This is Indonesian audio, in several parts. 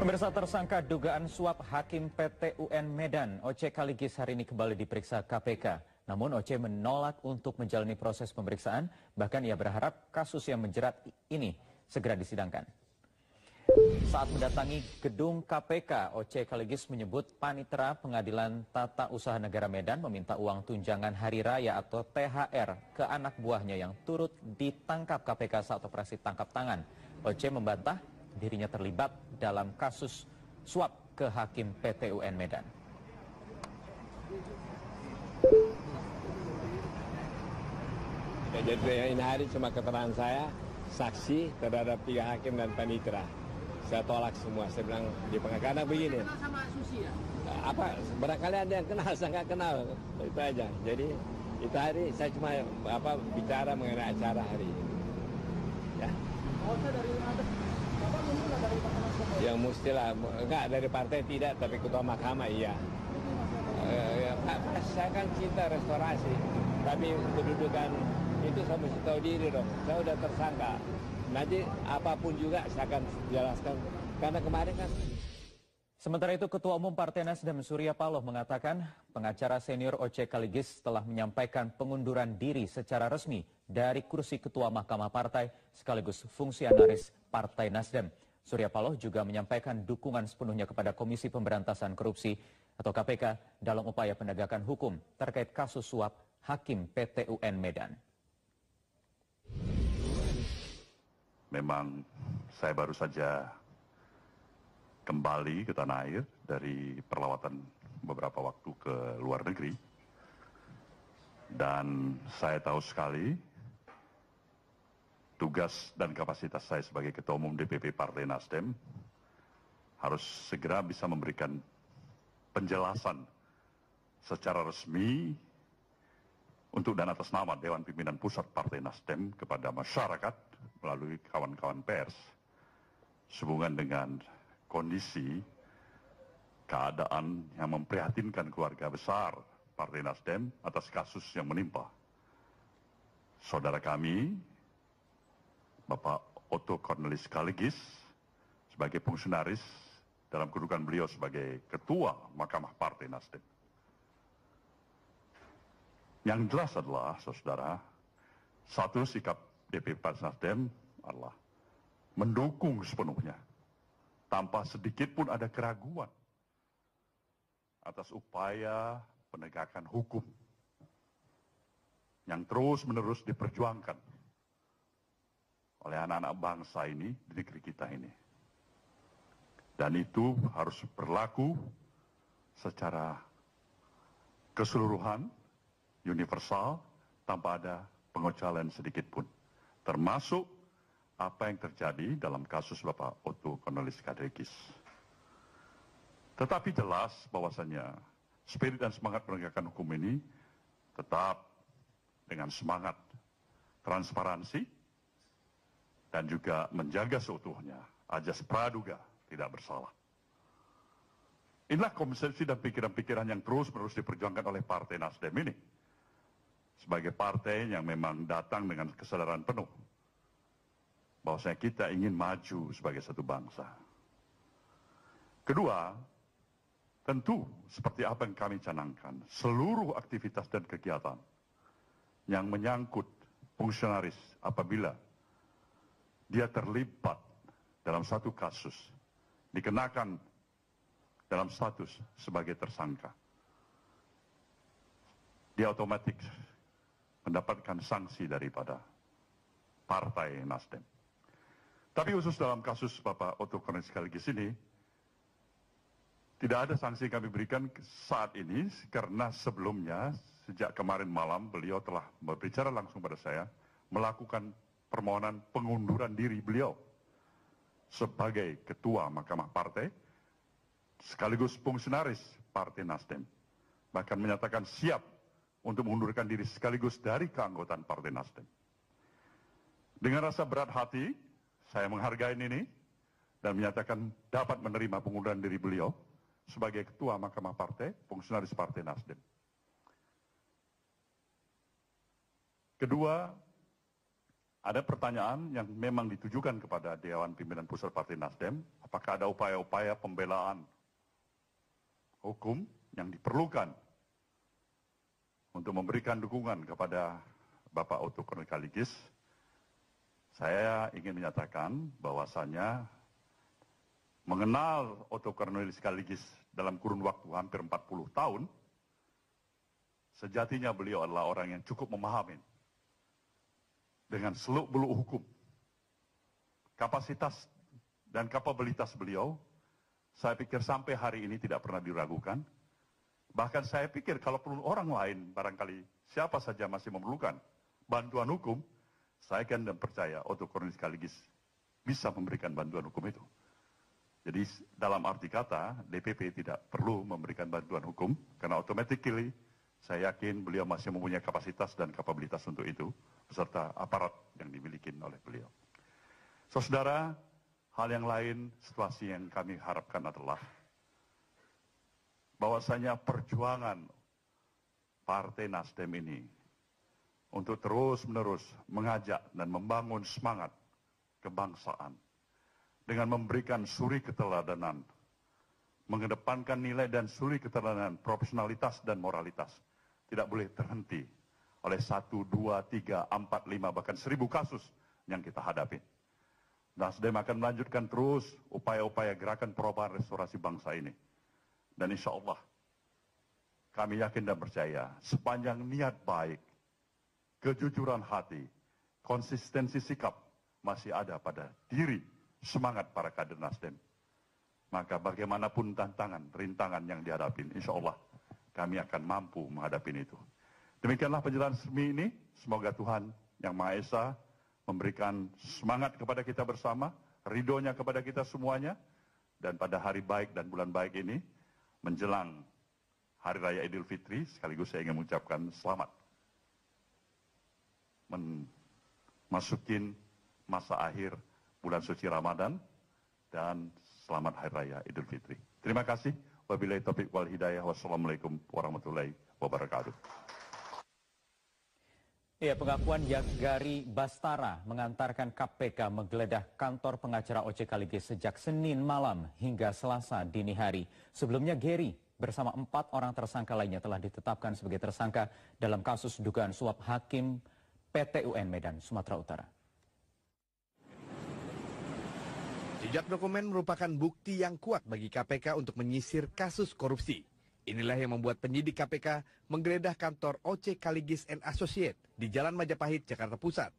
Pemirsa, tersangka dugaan suap Hakim PT UN Medan, Oce Kaligis, hari ini kembali diperiksa KPK. Namun Oce menolak untuk menjalani proses pemeriksaan, bahkan ia berharap kasus yang menjerat ini segera disidangkan. Saat mendatangi gedung KPK, Oce Kaligis menyebut Panitera Pengadilan Tata Usaha Negara Medan meminta uang tunjangan hari raya atau THR ke anak buahnya yang turut ditangkap KPK saat operasi tangkap tangan. Oce membantah dirinya terlibat dalam kasus suap ke Hakim PT UN Medan. Ya, jadi ini hari cuma keterangan saya, saksi terhadap 3 hakim dan panitera. Saya tolak semua, saya bilang di pengadilan begini. Kenal sama Susi ya? Apa, barangkali ada yang kenal, saya nggak kenal, itu aja. Jadi itu hari saya cuma bicara mengenai acara hari ini. Ya. Yang mestilah, enggak dari partai tidak, tapi ketua mahkamah iya. Saya kan cinta restorasi, tapi kedudukan itu saya mesti tahu diri dong. Saya udah tersangka. Nanti apapun juga saya akan jelaskan, karena kemarin kan. Sementara itu, Ketua Umum Partai Nasdem Surya Paloh mengatakan pengacara senior Oce Kaligis telah menyampaikan pengunduran diri secara resmi dari kursi Ketua Mahkamah Partai sekaligus fungsionaris Partai Nasdem. Surya Paloh juga menyampaikan dukungan sepenuhnya kepada Komisi Pemberantasan Korupsi atau KPK dalam upaya penegakan hukum terkait kasus suap Hakim PT UN Medan. Memang saya baru saja kembali ke tanah air dari perlawatan beberapa waktu ke luar negeri. Dan saya tahu sekali tugas dan kapasitas saya sebagai Ketua Umum DPP Partai Nasdem harus segera bisa memberikan penjelasan secara resmi untuk dan atas nama Dewan Pimpinan Pusat Partai Nasdem kepada masyarakat melalui kawan-kawan pers sehubungan dengan kondisi keadaan yang memprihatinkan keluarga besar Partai Nasdem atas kasus yang menimpa saudara kami Bapak Otto Cornelis Kaligis sebagai fungsionaris dalam kedudukan beliau sebagai Ketua Mahkamah Partai Nasdem. Yang jelas adalah, saudara, satu sikap DPP Partai Nasdem adalah mendukung sepenuhnya tanpa sedikit pun ada keraguan atas upaya penegakan hukum yang terus-menerus diperjuangkan oleh anak-anak bangsa ini di negeri kita ini. Dan itu harus berlaku secara keseluruhan, universal, tanpa ada pengecualian sedikit pun. Termasuk apa yang terjadi dalam kasus Bapak Otto Cornelis Kaligis. Tetapi jelas bahwasannya spirit dan semangat penegakan hukum ini tetap dengan semangat transparansi dan juga menjaga seutuhnya ajas praduga tidak bersalah. Inilah konsepsi dan pikiran-pikiran yang terus-menerus diperjuangkan oleh Partai Nasdem ini. Sebagai partai yang memang datang dengan kesadaran penuh bahwasanya kita ingin maju sebagai satu bangsa. Kedua, tentu seperti apa yang kami canangkan, seluruh aktivitas dan kegiatan yang menyangkut fungsionaris apabila dia terlibat dalam satu kasus, dikenakan dalam status sebagai tersangka, dia otomatis mendapatkan sanksi daripada Partai Nasdem. Tapi khusus dalam kasus Bapak Otto Cornelis Kaligis ini, tidak ada sanksi yang kami berikan saat ini karena sebelumnya, sejak kemarin malam beliau telah berbicara langsung pada saya, melakukan permohonan pengunduran diri beliau sebagai Ketua Mahkamah Partai, sekaligus fungsionaris Partai Nasdem. Bahkan menyatakan siap untuk mengundurkan diri sekaligus dari keanggotaan Partai Nasdem. Dengan rasa berat hati, saya menghargai ini dan menyatakan dapat menerima pengunduran diri beliau sebagai Ketua Mahkamah Partai, fungsionaris Partai Nasdem. Kedua, ada pertanyaan yang memang ditujukan kepada Dewan Pimpinan Pusat Partai Nasdem, apakah ada upaya-upaya pembelaan hukum yang diperlukan untuk memberikan dukungan kepada Bapak Otto Cornelius. Saya ingin menyatakan bahwasannya mengenal Otto Cornelius dalam kurun waktu hampir 40 tahun, sejatinya beliau adalah orang yang cukup memahami dengan seluk-beluk hukum. Kapasitas dan kapabilitas beliau, saya pikir sampai hari ini tidak pernah diragukan. Bahkan saya pikir kalau perlu orang lain, barangkali siapa saja masih memerlukan bantuan hukum, saya kan dan percaya Otto Cornelius bisa memberikan bantuan hukum itu. Jadi dalam arti kata, DPP tidak perlu memberikan bantuan hukum, karena automatically saya yakin beliau masih mempunyai kapasitas dan kapabilitas untuk itu, beserta aparat yang dimiliki oleh beliau. Saudara, hal yang lain, situasi yang kami harapkan adalah bahwasanya perjuangan Partai Nasdem ini untuk terus-menerus mengajak dan membangun semangat kebangsaan dengan memberikan suri keteladanan, mengedepankan nilai dan suri keteladanan, profesionalitas dan moralitas, tidak boleh terhenti oleh 1, 2, 3, 4, 5, bahkan 1000 kasus yang kita hadapi. Nasdem akan melanjutkan terus upaya-upaya gerakan perubahan restorasi bangsa ini. Dan insya Allah, kami yakin dan percaya, sepanjang niat baik, kejujuran hati, konsistensi sikap masih ada pada diri semangat para kader Nasdem, maka bagaimanapun tantangan, rintangan yang dihadapi, insya Allah kami akan mampu menghadapi itu. Demikianlah penjelasan resmi ini. Semoga Tuhan Yang Maha Esa memberikan semangat kepada kita bersama, ridhonya kepada kita semuanya, dan pada hari baik dan bulan baik ini, menjelang Hari Raya Idul Fitri, sekaligus saya ingin mengucapkan selamat memasukin masa akhir bulan suci Ramadan, dan selamat Hari Raya Idul Fitri. Terima kasih. Wabillahi taufiq wal hidayah. Wassalamualaikum warahmatullahi wabarakatuh. Ya, pengakuan Yagari Bastara mengantarkan KPK menggeledah kantor pengacara OCK sejak Senin malam hingga Selasa dini hari. Sebelumnya Gary bersama 4 orang tersangka lainnya telah ditetapkan sebagai tersangka dalam kasus dugaan suap Hakim PT UN Medan, Sumatera Utara. Jejak dokumen merupakan bukti yang kuat bagi KPK untuk menyisir kasus korupsi. Inilah yang membuat penyidik KPK menggeledah kantor OC Kaligis & Associate di Jalan Majapahit, Jakarta Pusat.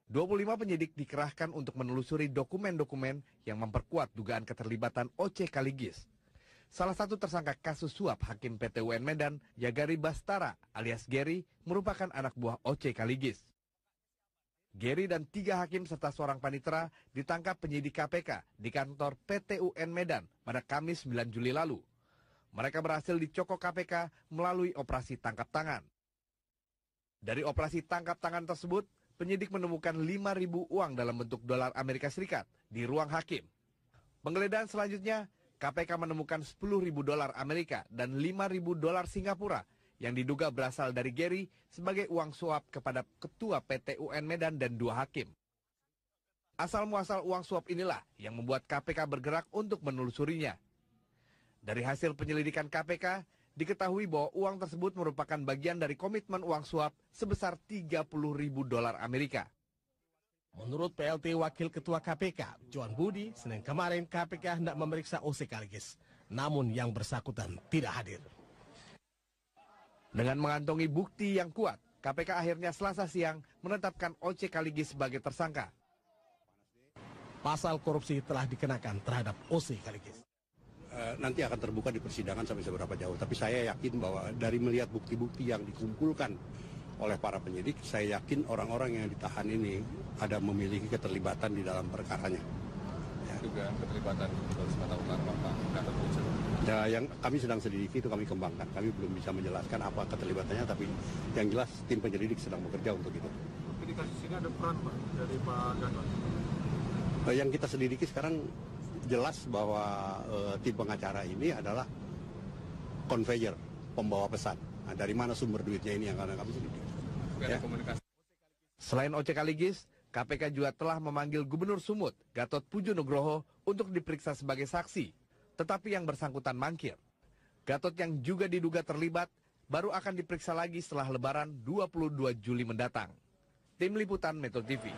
25 penyidik dikerahkan untuk menelusuri dokumen-dokumen yang memperkuat dugaan keterlibatan OC Kaligis. Salah satu tersangka kasus suap Hakim PT UN Medan, Yagari Bastara alias Gary, merupakan anak buah OC Kaligis. Gary dan 3 hakim serta seorang panitera ditangkap penyidik KPK di kantor PT UN Medan pada Kamis 9 Juli lalu. Mereka berhasil dicokok KPK melalui operasi tangkap tangan. Dari operasi tangkap tangan tersebut, penyidik menemukan 5.000 uang dalam bentuk dolar Amerika Serikat di ruang hakim. Penggeledahan selanjutnya, KPK menemukan 10.000 dolar Amerika dan 5.000 dolar Singapura yang diduga berasal dari Gary sebagai uang suap kepada Ketua PT UN Medan dan 2 hakim. Asal-muasal uang suap inilah yang membuat KPK bergerak untuk menelusurinya. Dari hasil penyelidikan KPK, diketahui bahwa uang tersebut merupakan bagian dari komitmen uang suap sebesar 30.000 dolar Amerika. Menurut PLT Wakil Ketua KPK, Johan Budi, Senin kemarin KPK hendak memeriksa OC Kaligis, namun yang bersangkutan tidak hadir. Dengan mengantongi bukti yang kuat, KPK akhirnya Selasa siang menetapkan OC Kaligis sebagai tersangka. Pasal korupsi telah dikenakan terhadap OC Kaligis. Nanti akan terbuka di persidangan sampai seberapa jauh. Tapi saya yakin bahwa dari melihat bukti-bukti yang dikumpulkan oleh para penyidik, saya yakin orang-orang yang ditahan ini ada memiliki keterlibatan di dalam perkaranya. Ya. Juga keterlibatan di Sumatera Utara, Pak, nggak terwujud. Ya, yang kami sedang selidiki itu kami kembangkan. Kami belum bisa menjelaskan apa keterlibatannya, tapi yang jelas tim penyelidik sedang bekerja untuk itu. Di kasus ini ada peran, Pak, dari Pak Gatot? Yang kita selidiki sekarang jelas bahwa tim pengacara ini adalah conveyor, pembawa pesan. Nah, dari mana sumber duitnya ini yang akan kami selidiki. Ya. Komunikasi. Selain Oce Kaligis, KPK juga telah memanggil Gubernur Sumut, Gatot Pujo Nugroho, untuk diperiksa sebagai saksi. Tetapi yang bersangkutan mangkir. Gatot yang juga diduga terlibat baru akan diperiksa lagi setelah Lebaran 22 Juli mendatang. Tim Liputan Metro TV.